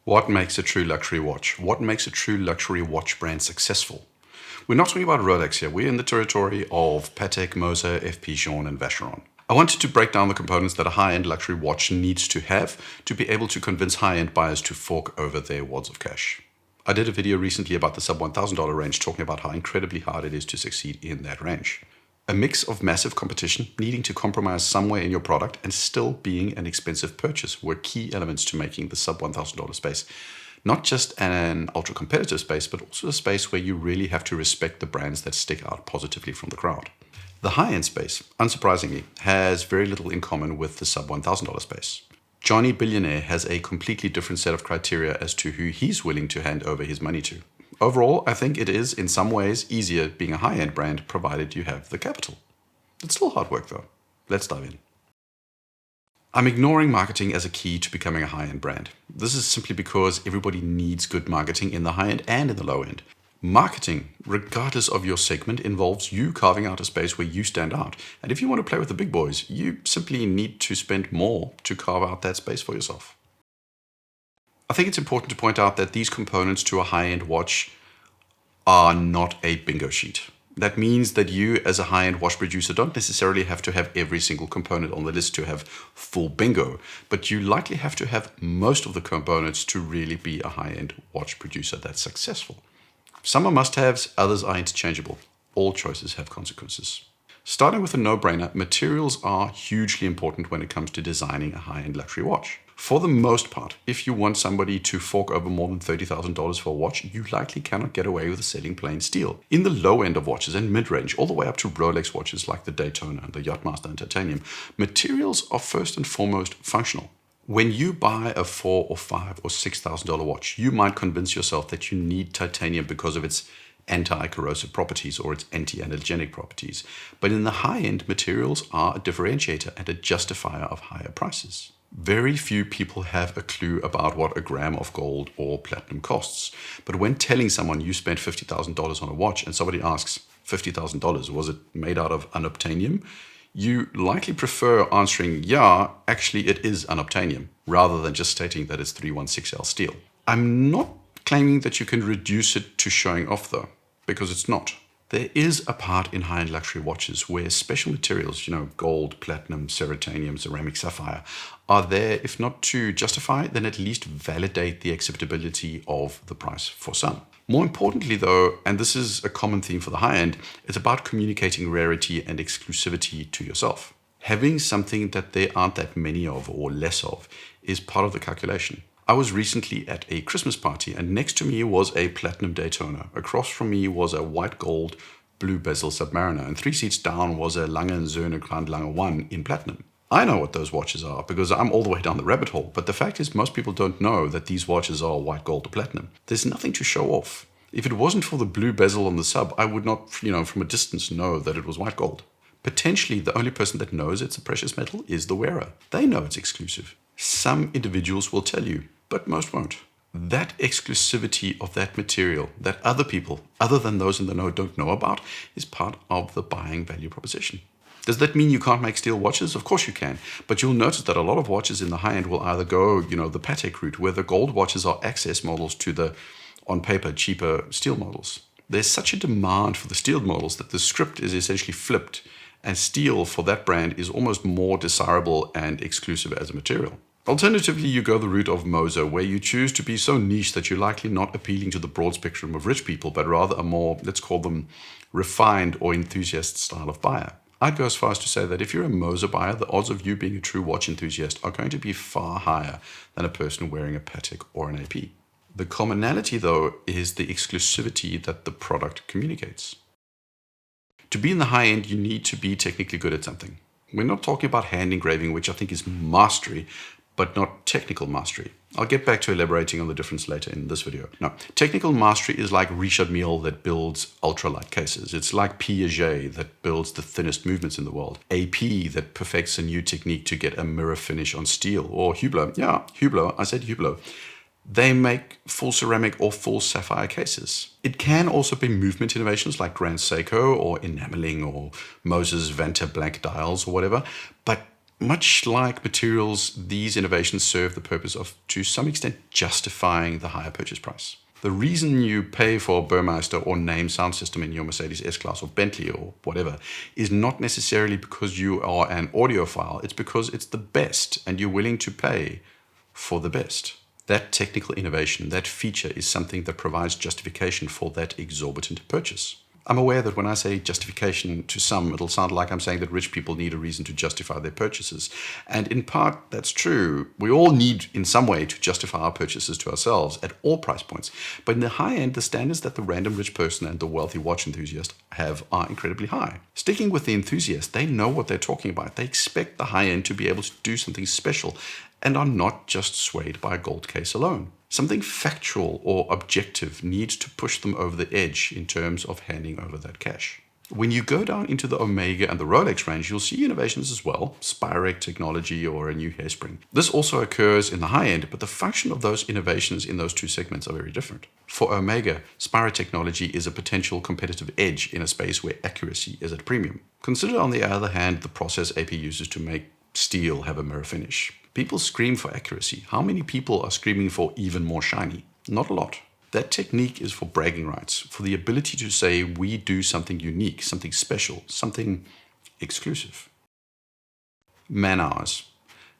What makes a true luxury watch? What makes a true luxury watch brand successful? We're not talking about Rolex here. We're in the territory of Patek, Moser, FP Journe, and Vacheron. I wanted to break down the components that a high-end luxury watch needs to have to be able to convince high-end buyers to fork over their wads of cash. I did a video recently about the sub $1,000 range, talking about how incredibly hard it is to succeed in that range. A mix of massive competition, needing to compromise somewhere in your product, and still being an expensive purchase were key elements to making the sub $1,000 space not just an ultra-competitive space, but also a space where you really have to respect the brands that stick out positively from the crowd. The high-end space, unsurprisingly, has very little in common with the sub $1,000 space. Johnny Billionaire has a completely different set of criteria as to who he's willing to hand over his money to. Overall, I think it is, in some ways, easier being a high-end brand, provided you have the capital. It's still hard work, though. Let's dive in. I'm ignoring marketing as a key to becoming a high-end brand. This is simply because everybody needs good marketing in the high-end and in the low-end. Marketing, regardless of your segment, involves you carving out a space where you stand out. And if you want to play with the big boys, you simply need to spend more to carve out that space for yourself. I think it's important to point out that these components to a high-end watch are not a bingo sheet. That means that you, as a high-end watch producer, don't necessarily have to have every single component on the list to have full bingo, but you likely have to have most of the components to really be a high-end watch producer that's successful. Some are must-haves, others are interchangeable. All choices have consequences. Starting with a no-brainer, materials are hugely important when it comes to designing a high-end luxury watch. For the most part, if you want somebody to fork over more than $30,000 for a watch, you likely cannot get away with selling plain steel. In the low end of watches and mid-range, all the way up to Rolex watches like the Daytona and the Yachtmaster and Titanium, materials are first and foremost functional. When you buy a $4,000 or $5,000 or $6,000 watch, you might convince yourself that you need titanium because of its anti-corrosive properties or its anti-allergenic properties. But in the high-end, materials are a differentiator and a justifier of higher prices. Very few people have a clue about what a gram of gold or platinum costs. But when telling someone you spent $50,000 on a watch and somebody asks, $50,000, was it made out of unobtainium? You likely prefer answering, yeah, actually it is unobtainium, rather than just stating that it's 316L steel. I'm not claiming that you can reduce it to showing off though, because it's not. There is a part in high-end luxury watches where special materials, gold, platinum, ceratanium, ceramic, sapphire, are there, if not to justify, then at least validate the acceptability of the price for some. More importantly though, and this is a common theme for the high-end, it's about communicating rarity and exclusivity to yourself. Having something that there aren't that many of or less of is part of the calculation. I was recently at a Christmas party and next to me was a platinum Daytona. Across from me was a white gold blue bezel Submariner, and 3 seats down was a Lange & Söhne Grand Lange 1 in platinum. I know what those watches are because I'm all the way down the rabbit hole, but the fact is most people don't know that these watches are white gold or platinum. There's nothing to show off. If it wasn't for the blue bezel on the sub, I would not, from a distance know that it was white gold. Potentially, the only person that knows it's a precious metal is the wearer. They know it's exclusive. Some individuals will tell you, but most won't. That exclusivity of that material that other people, other than those in the know, don't know about is part of the buying value proposition. Does that mean you can't make steel watches? Of course you can. But you'll notice that a lot of watches in the high-end will either go, the Patek route, where the gold watches are access models to the, on paper, cheaper steel models. There's such a demand for the steel models that the script is essentially flipped, and steel for that brand is almost more desirable and exclusive as a material. Alternatively, you go the route of Moser, where you choose to be so niche that you're likely not appealing to the broad spectrum of rich people, but rather a more, let's call them, refined or enthusiast style of buyer. I'd go as far as to say that if you're a Moser buyer, the odds of you being a true watch enthusiast are going to be far higher than a person wearing a Patek or an AP. The commonality, though, is the exclusivity that the product communicates. To be in the high end, you need to be technically good at something. We're not talking about hand engraving, which I think is mastery, but not technical mastery. I'll get back to elaborating on the difference later in this video. Now, technical mastery is like Richard Mille that builds ultralight cases. It's like Piaget that builds the thinnest movements in the world. AP that perfects a new technique to get a mirror finish on steel. Or Hublot, I said Hublot. They make full ceramic or full sapphire cases. It can also be movement innovations like Grand Seiko or enameling or Moses Vanta black dials or whatever, but Much like materials, these innovations serve the purpose of, to some extent, justifying the higher purchase price. The reason you pay for a Burmeister or name sound system in your Mercedes S-Class or Bentley or whatever is not necessarily because you are an audiophile. It's because it's the best and you're willing to pay for the best. That technical innovation, that feature, is something that provides justification for that exorbitant purchase. I'm aware that when I say justification, to some, it'll sound like I'm saying that rich people need a reason to justify their purchases. And in part, that's true. We all need, in some way, to justify our purchases to ourselves at all price points. But in the high end, the standards that the random rich person and the wealthy watch enthusiast have are incredibly high. Sticking with the enthusiast, they know what they're talking about. They expect the high end to be able to do something special and are not just swayed by a gold case alone. Something factual or objective needs to push them over the edge in terms of handing over that cash. When you go down into the Omega and the Rolex range, you'll see innovations as well, Spirec technology or a new hairspring. This also occurs in the high end, but the function of those innovations in those two segments are very different. For Omega, Spirec technology is a potential competitive edge in a space where accuracy is at a premium. Consider, on the other hand, the process AP uses to make steel have a mirror finish. People scream for accuracy. How many people are screaming for even more shiny? Not a lot. That technique is for bragging rights, for the ability to say we do something unique, something special, something exclusive. Man hours.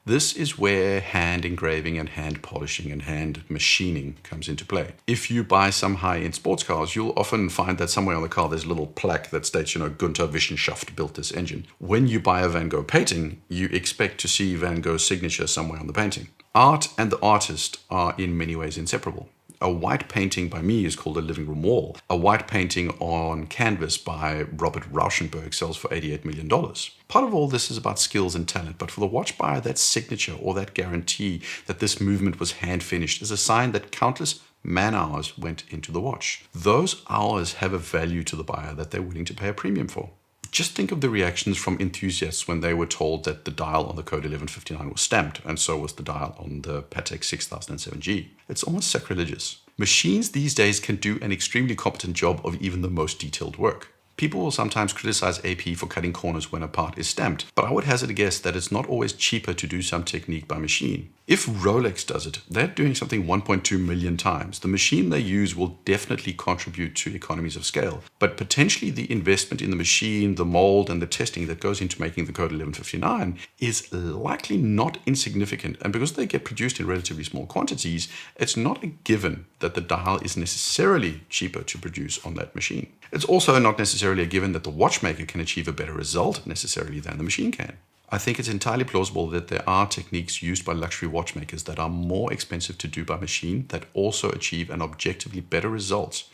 This is where hand engraving and hand polishing and hand machining comes into play. If you buy some high-end sports cars, you'll often find that somewhere on the car there's a little plaque that states, Gunther Wissenschaft built this engine. When you buy a Van Gogh painting, you expect to see Van Gogh's signature somewhere on the painting. Art and the artist are in many ways inseparable. A white painting by me is called a living room wall. A white painting on canvas by Robert Rauschenberg sells for $88 million. Part of all this is about skills and talent, but for the watch buyer, that signature or that guarantee that this movement was hand finished is a sign that countless man hours went into the watch. Those hours have a value to the buyer that they're willing to pay a premium for. Just think of the reactions from enthusiasts when they were told that the dial on the Code 1159 was stamped, and so was the dial on the Patek 6007G. It's almost sacrilegious. Machines these days can do an extremely competent job of even the most detailed work. People will sometimes criticize AP for cutting corners when a part is stamped, but I would hazard a guess that it's not always cheaper to do some technique by machine. If Rolex does it, they're doing something 1.2 million times. The machine they use will definitely contribute to economies of scale, but potentially the investment in the machine, the mold, and the testing that goes into making the Code 1159 is likely not insignificant, and because they get produced in relatively small quantities, it's not a given that the dial is necessarily cheaper to produce on that machine. It's also not necessarily a given that the watchmaker can achieve a better result necessarily than the machine can. I think it's entirely plausible that there are techniques used by luxury watchmakers that are more expensive to do by machine that also achieve an objectively better result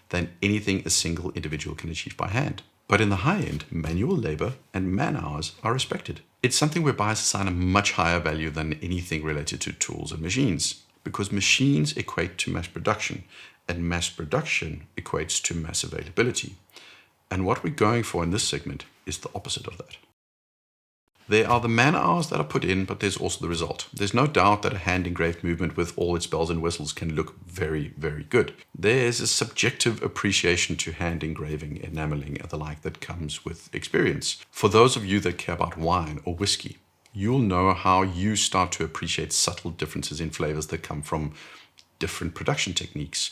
than anything a single individual can achieve by hand. But in the high end, manual labor and man hours are respected. It's something where buyers assign a much higher value than anything related to tools and machines, because machines equate to mass production, and mass production equates to mass availability. And what we're going for in this segment is the opposite of that. There are the man hours that are put in, but there's also the result. There's no doubt that a hand-engraved movement with all its bells and whistles can look very, very good. There's a subjective appreciation to hand engraving, enameling, and the like that comes with experience. For those of you that care about wine or whiskey, you'll know how you start to appreciate subtle differences in flavors that come from different production techniques,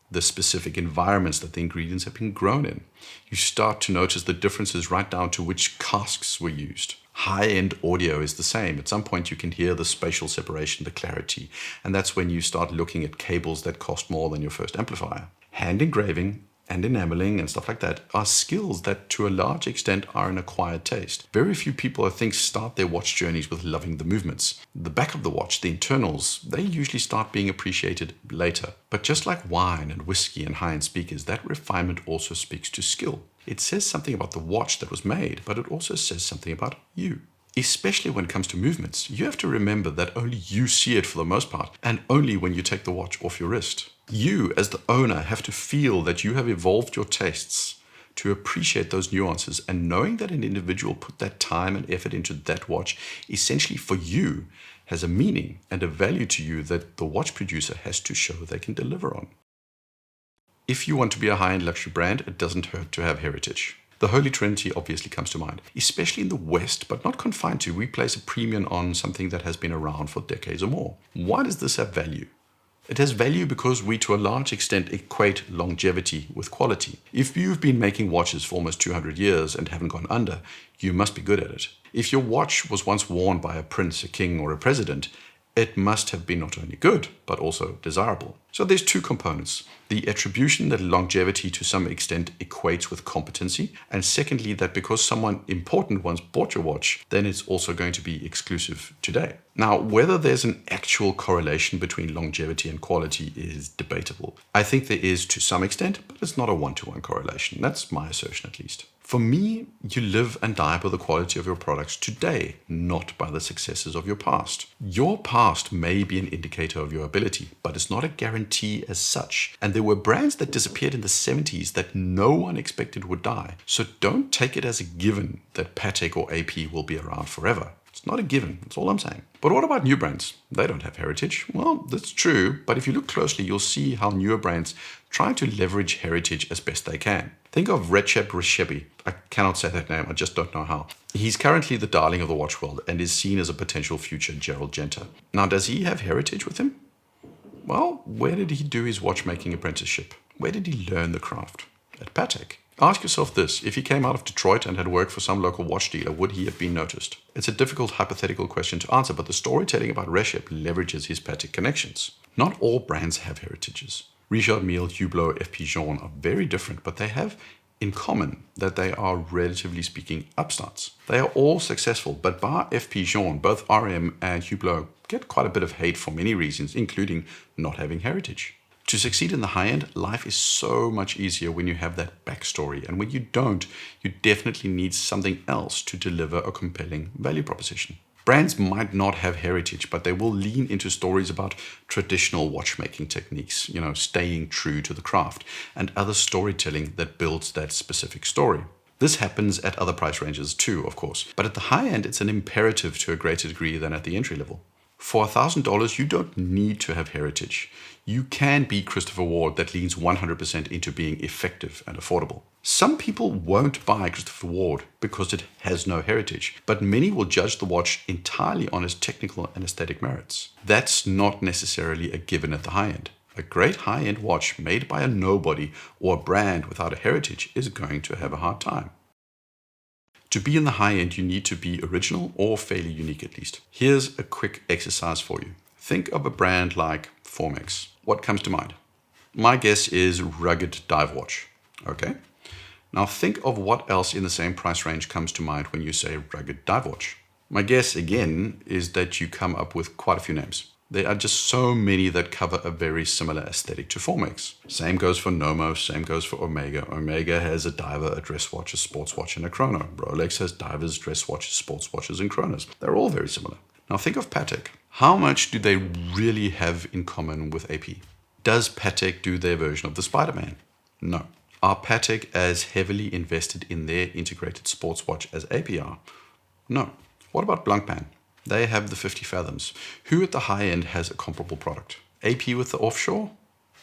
the specific environments that the ingredients have been grown in. You start to notice the differences right down to which casks were used. High-end audio is the same. At some point you can hear the spatial separation, the clarity, and that's when you start looking at cables that cost more than your first amplifier. Hand engraving and enameling and stuff like that are skills that to a large extent are an acquired taste. Very few people, I think, start their watch journeys with loving the movements. The back of the watch, the internals, they usually start being appreciated later. But just like wine and whiskey and high-end speakers, that refinement also speaks to skill. It says something about the watch that was made, but it also says something about you. Especially when it comes to movements, you have to remember that only you see it for the most part, and only when you take the watch off your wrist. You, as the owner, have to feel that you have evolved your tastes to appreciate those nuances, and knowing that an individual put that time and effort into that watch essentially for you has a meaning and a value to you that the watch producer has to show they can deliver on. If you want to be a high-end luxury brand, it doesn't hurt to have heritage. The Holy Trinity obviously comes to mind, especially in the West, but not confined to. We place a premium on something that has been around for decades or more. Why does this have value? It has value because we, to a large extent, equate longevity with quality. If you've been making watches for almost 200 years and haven't gone under, you must be good at it. If your watch was once worn by a prince, a king, or a president, it must have been not only good, but also desirable. So there's two components. The attribution that longevity to some extent equates with competency, and secondly, that because someone important once bought your watch, then it's also going to be exclusive today. Now, whether there's an actual correlation between longevity and quality is debatable. I think there is to some extent, but it's not a one-to-one correlation. That's my assertion at least. For me, you live and die by the quality of your products today, not by the successes of your past. Your past may be an indicator of your ability, but it's not a guarantee as such. And there were brands that disappeared in the 70s that no one expected would die. So don't take it as a given that Patek or AP will be around forever. It's not a given, that's all I'm saying. But what about new brands? They don't have heritage. Well, that's true, but if you look closely, you'll see how newer brands try to leverage heritage as best they can. Think of Recep Rishebi. I cannot say that name, I just don't know how. He's currently the darling of the watch world and is seen as a potential future Gerald Genta. Now, does he have heritage with him? Well, where did he do his watchmaking apprenticeship? Where did he learn the craft? At Patek. Ask yourself this, if he came out of Detroit and had worked for some local watch dealer, would he have been noticed? It's a difficult hypothetical question to answer, but the storytelling about Recep leverages his Patek connections. Not all brands have heritages. Richard Mille, Hublot, FP Journe are very different, but they have in common that they are, relatively speaking, upstarts. They are all successful, but bar FP Journe, both RM and Hublot get quite a bit of hate for many reasons, including not having heritage. To succeed in the high end, life is so much easier when you have that backstory. And when you don't, you definitely need something else to deliver a compelling value proposition. Brands might not have heritage, but they will lean into stories about traditional watchmaking techniques, staying true to the craft, and other storytelling that builds that specific story. This happens at other price ranges too, of course. But at the high end, it's an imperative to a greater degree than at the entry level. For $1,000, you don't need to have heritage. You can be Christopher Ward that leans 100% into being effective and affordable. Some people won't buy Christopher Ward because it has no heritage, but many will judge the watch entirely on its technical and aesthetic merits. That's not necessarily a given at the high end. A great high-end watch made by a nobody or a brand without a heritage is going to have a hard time. To be in the high end, you need to be original or fairly unique at least. Here's a quick exercise for you. Think of a brand like Formex. What comes to mind? My guess is rugged dive watch. Okay. Now think of what else in the same price range comes to mind when you say rugged dive watch. My guess again is that you come up with quite a few names. There are just so many that cover a very similar aesthetic to Formex. Same goes for Nomos, same goes for Omega. Omega has a diver, a dress watch, a sports watch, and a chrono. Rolex has divers, dress watches, sports watches, and chronos. They're all very similar. Now think of Patek. How much do they really have in common with AP? Does Patek do their version of the Spider-Man? No. Are Patek as heavily invested in their integrated sports watch as AP are? No. What about Blancpain? They have the 50 Fathoms. Who at the high end has a comparable product? AP with the offshore?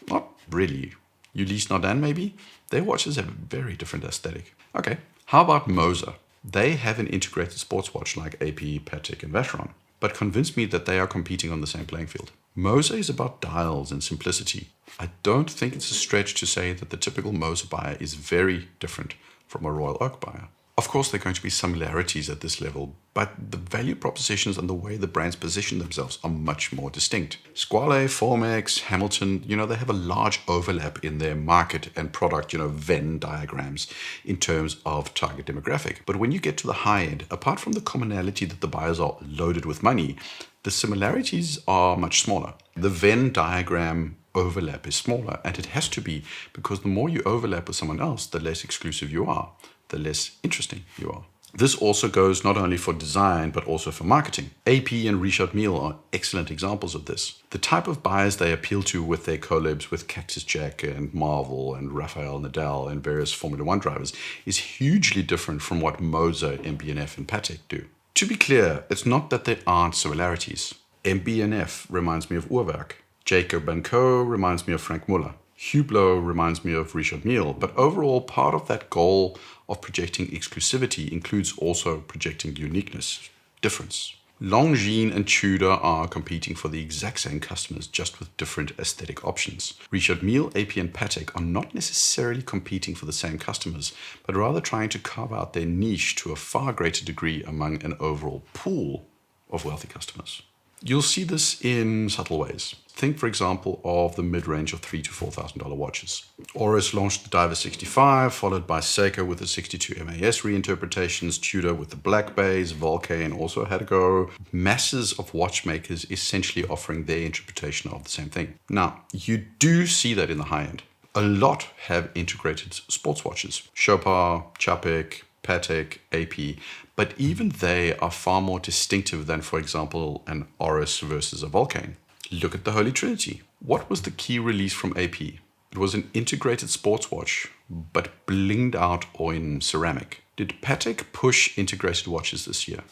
Not really. Ulysse Nardin maybe? Their watches have a very different aesthetic. Okay, how about Moser? They have an integrated sports watch like AP, Patek and Vacheron, but convince me that they are competing on the same playing field. Moser is about dials and simplicity. I don't think it's a stretch to say that the typical Moser buyer is very different from a Royal Oak buyer. Of course, there are going to be similarities at this level, but the value propositions and the way the brands position themselves are much more distinct. Squale, Formex, Hamilton, they have a large overlap in their market and product, Venn diagrams in terms of target demographic. But when you get to the high end, apart from the commonality that the buyers are loaded with money, the similarities are much smaller. The Venn diagram overlap is smaller, and it has to be because the more you overlap with someone else, the less exclusive you are, the less interesting you are. This also goes not only for design, but also for marketing. AP and Richard Mille are excellent examples of this. The type of buyers they appeal to with their collabs with Cactus Jack and Marvel and Rafael Nadal and various Formula One drivers is hugely different from what Moser, MB&F and Patek do. To be clear, it's not that there aren't similarities. MB&F reminds me of Uhrwerk. Jacob & Co. reminds me of Frank Muller. Hublot reminds me of Richard Mille, but overall part of that goal of projecting exclusivity includes also projecting uniqueness, difference. Longines and Tudor are competing for the exact same customers, just with different aesthetic options. Richard Mille, AP, and Patek are not necessarily competing for the same customers, but rather trying to carve out their niche to a far greater degree among an overall pool of wealthy customers. You'll see this in subtle ways. Think, for example, of the mid-range of $3,000 to $4,000 watches. Oris launched the Diver 65, followed by Seiko with the 62 MAS reinterpretations, Tudor with the black base, Vulcain also had a go. Masses of watchmakers essentially offering their interpretation of the same thing. Now, you do see that in the high end. A lot have integrated sports watches. Chopard, Chapek, Patek, AP, but even they are far more distinctive than, for example, an Oris versus a Vulcain. Look at the Holy Trinity. What was the key release from AP? It was an integrated sports watch, but blinged out or in ceramic. Did Patek push integrated watches this year?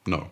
No.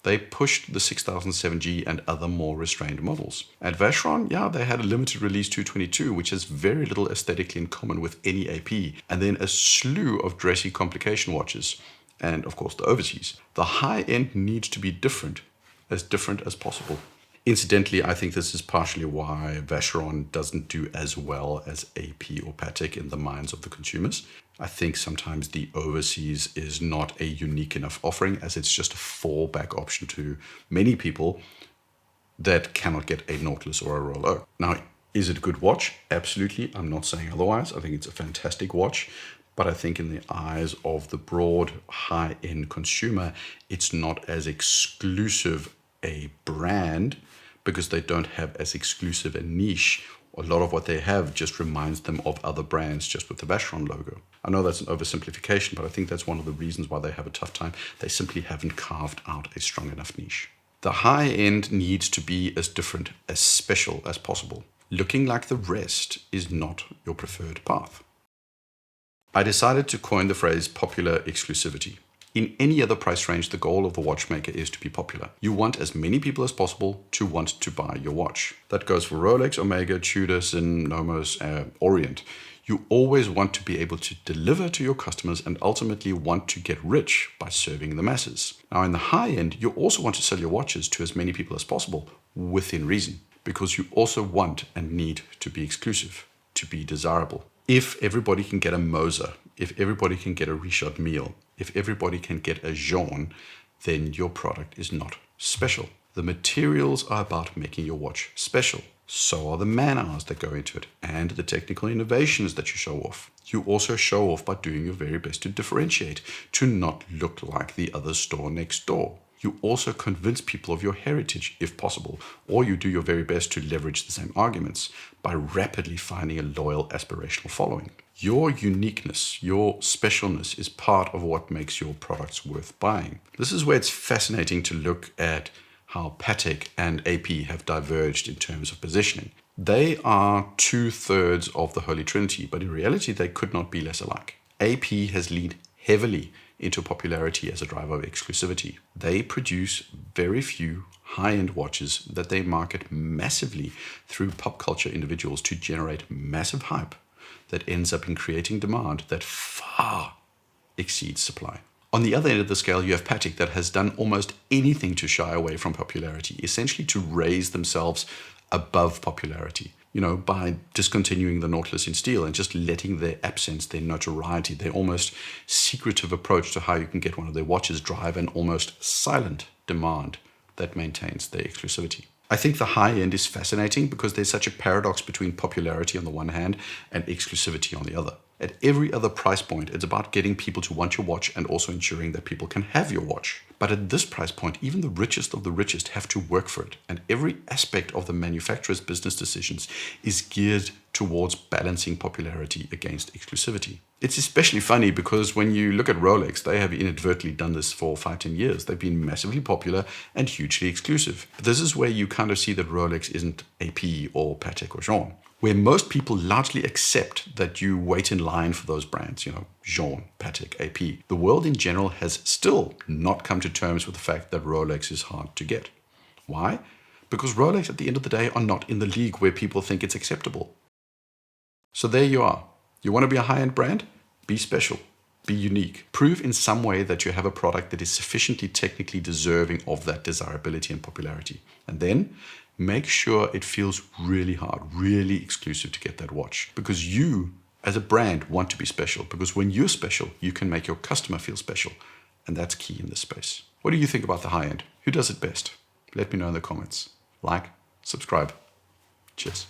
They pushed the 6007G and other more restrained models. At Vacheron, they had a limited release 222, which has very little aesthetically in common with any AP, and then a slew of dressy complication watches, and of course the overseas. The high end needs to be different as possible. Incidentally, I think this is partially why Vacheron doesn't do as well as AP or Patek in the minds of the consumers. I think sometimes the overseas is not a unique enough offering, as it's just a fallback option to many people that cannot get a Nautilus or a Royal Oak. Now, is it a good watch? Absolutely. I'm not saying otherwise. I think it's a fantastic watch. But I think in the eyes of the broad high-end consumer, it's not as exclusive a brand because they don't have as exclusive a niche. A lot of what they have just reminds them of other brands just with the Vacheron logo. I know that's an oversimplification, but I think that's one of the reasons why they have a tough time. They simply haven't carved out a strong enough niche. The high end needs to be as different, as special as possible. Looking like the rest is not your preferred path. I decided to coin the phrase popular exclusivity. In any other price range, the goal of the watchmaker is to be popular. You want as many people as possible to want to buy your watch. That goes for Rolex, Omega, Tudor, Sin, Nomos, Orient. You always want to be able to deliver to your customers and ultimately want to get rich by serving the masses. Now, in the high end, you also want to sell your watches to as many people as possible within reason, because you also want and need to be exclusive, to be desirable. If everybody can get a Moser, if everybody can get a Richard Mille, if everybody can get a Jean, then your product is not special. The materials are about making your watch special. So are the man-hours that go into it and the technical innovations that you show off. You also show off by doing your very best to differentiate, to not look like the other store next door. You also convince people of your heritage, if possible, or you do your very best to leverage the same arguments by rapidly finding a loyal aspirational following. Your uniqueness, your specialness is part of what makes your products worth buying. This is where it's fascinating to look at how Patek and AP have diverged in terms of positioning. They are 2/3 of the Holy Trinity, but in reality they could not be less alike. AP has leaned heavily into popularity as a driver of exclusivity. They produce very few high-end watches that they market massively through pop culture individuals to generate massive hype that ends up in creating demand that far exceeds supply. On the other end of the scale, you have Patek that has done almost anything to shy away from popularity, essentially to raise themselves above popularity, by discontinuing the Nautilus in steel and just letting their absence, their notoriety, their almost secretive approach to how you can get one of their watches drive an almost silent demand that maintains their exclusivity. I think the high end is fascinating because there's such a paradox between popularity on the one hand and exclusivity on the other. At every other price point, it's about getting people to want your watch and also ensuring that people can have your watch. But at this price point, even the richest of the richest have to work for it. And every aspect of the manufacturer's business decisions is geared towards balancing popularity against exclusivity. It's especially funny because when you look at Rolex, they have inadvertently done this for 5-10 years. They've been massively popular and hugely exclusive. But this is where you kind of see that Rolex isn't AP or Patek or Jean, where most people largely accept that you wait in line for those brands, Jean, Patek, AP. The world in general has still not come to terms with the fact that Rolex is hard to get. Why? Because Rolex at the end of the day are not in the league where people think it's acceptable. So there you are. You want to be a high-end brand? Be special. Be unique. Prove in some way that you have a product that is sufficiently technically deserving of that desirability and popularity. And then make sure it feels really hard, really exclusive to get that watch. Because you, as a brand, want to be special. Because when you're special, you can make your customer feel special. And that's key in this space. What do you think about the high end? Who does it best? Let me know in the comments. Like, subscribe. Cheers.